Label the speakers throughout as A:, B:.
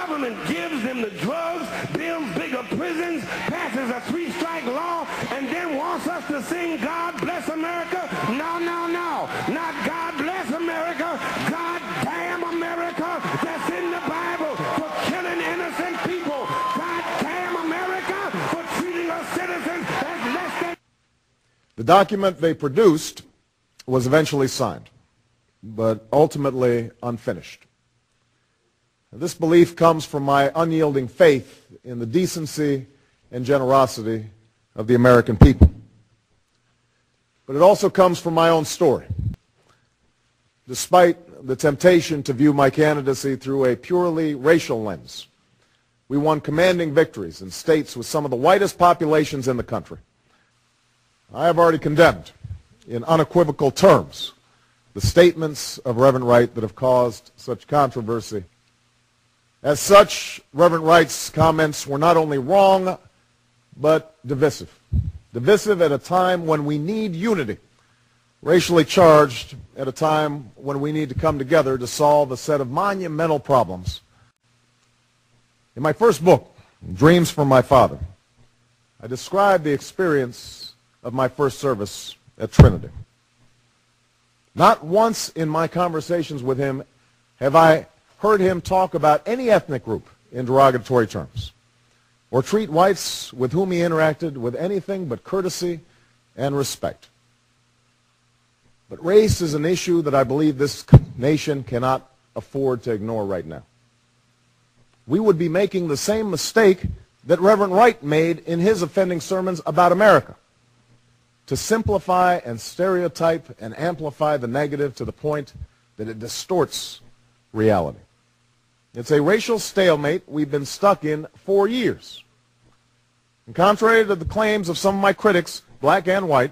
A: Government gives them the drugs, builds bigger prisons, passes a three-strike law, and then wants us to sing God Bless America? No, no, no. Not God Bless America. God damn America. That's in the Bible for killing innocent people. God damn America for treating us citizens as less than...
B: The document they produced was eventually signed, but ultimately unfinished. This belief comes from my unyielding faith in the decency and generosity of the American people. But it also comes from my own story. Despite the temptation to view my candidacy through a purely racial lens, we won commanding victories in states with some of the whitest populations in the country. I have already condemned, in unequivocal terms, the statements of Reverend Wright that have caused such controversy. As such, Reverend Wright's comments were not only wrong, but divisive. Divisive at a time when we need unity. Racially charged at a time when we need to come together to solve a set of monumental problems. In my first book, Dreams from My Father, I described the experience of my first service at Trinity. Not once in my conversations with him have I heard him talk about any ethnic group in derogatory terms, or treat whites with whom he interacted with anything but courtesy and respect. But race is an issue that I believe this nation cannot afford to ignore right now. We would be making the same mistake that Reverend Wright made in his offending sermons about America, to simplify and stereotype and amplify the negative to the point that it distorts reality. It's a racial stalemate we've been stuck in for years. And contrary to the claims of some of my critics, black and white,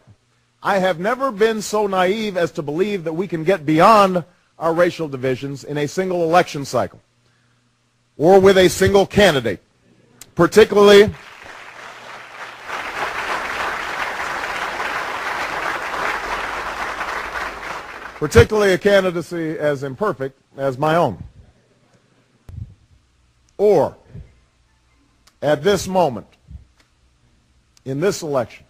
B: I have never been so naive as to believe that we can get beyond our racial divisions in a single election cycle or with a single candidate, particularly a candidacy as imperfect as my own. Or, at this moment, in this election,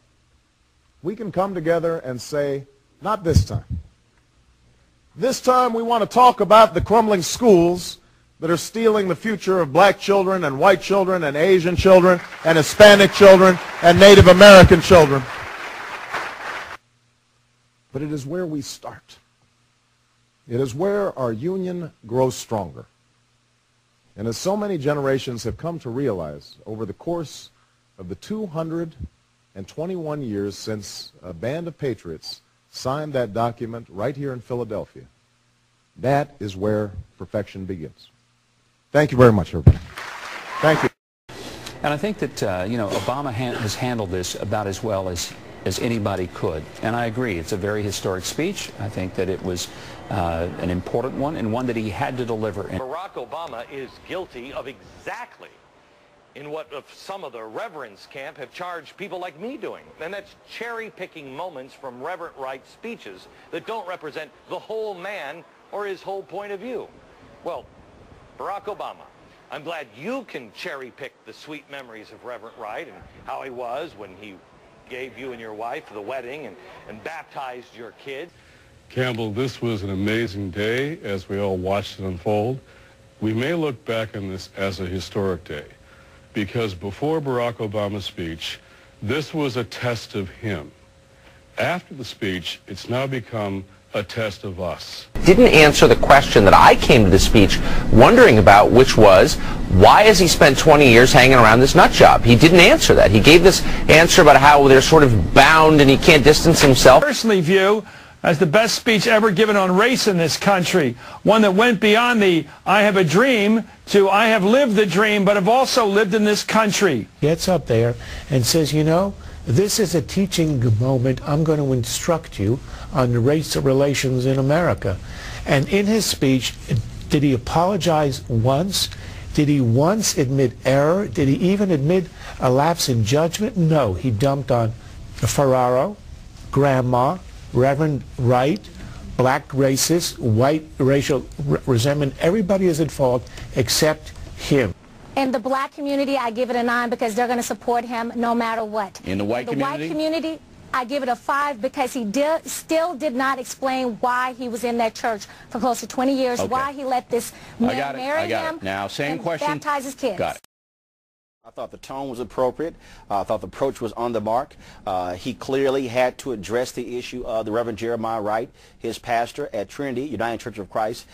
B: we can come together and say, not this time. This time we want to talk about the crumbling schools that are stealing the future of black children and white children and Asian children and Hispanic children and Native American children. But it is where we start. It is where our union grows stronger. And as so many generations have come to realize over the course of the 221 years since a band of patriots signed that document right here in Philadelphia, that is where perfection begins. Thank you very much, everybody. Thank you.
C: And I think that, Obama has handled this about as well as anybody could. And I agree, it's a very historic speech. I think that it was an important one and one that he had to deliver.
D: Barack Obama is guilty of exactly in what some of the Reverend's camp have charged people like me doing. And that's cherry-picking moments from Reverend Wright's speeches that don't represent the whole man or his whole point of view. Well, Barack Obama, I'm glad you can cherry-pick the sweet memories of Reverend Wright and how he was when he gave you and your wife the wedding and baptized your kids.
E: Campbell, this was an amazing day as we all watched it unfold. We may look back on this as a historic day because before Barack Obama's speech, this was a test of him. After the speech, it's now become a test of us.
F: Didn't answer the question that I came to the speech wondering about, which was, why has he spent 20 years hanging around this nut job? He didn't answer that. He gave this answer about how they're sort of bound and he can't distance himself.
G: Personally view as the best speech ever given on race in this country, one that went beyond the I have a dream to I have lived the dream but have also lived in this country.
H: Gets up there and says, you know, this is a teaching moment. I'm going to instruct you on race relations in America. And in his speech, did he apologize once? Did he once admit error? Did he even admit a lapse in judgment? No. He dumped on Ferraro, Grandma, Reverend Wright, black racists, white racial resentment. Everybody is at fault except him.
I: In the black community, I give it a 9 because they're going to support him no matter what.
J: In the white community?
I: The white community, I give it a 5 because he still did not explain why he was in that church for close to 20 years, why he let this man marry him
J: Now, same
I: and
J: question.
I: baptize his kids.
J: Got it.
K: I thought the tone was appropriate. I thought the approach was on the mark. He clearly had to address the issue of the Reverend Jeremiah Wright, his pastor at Trinity United Church of Christ.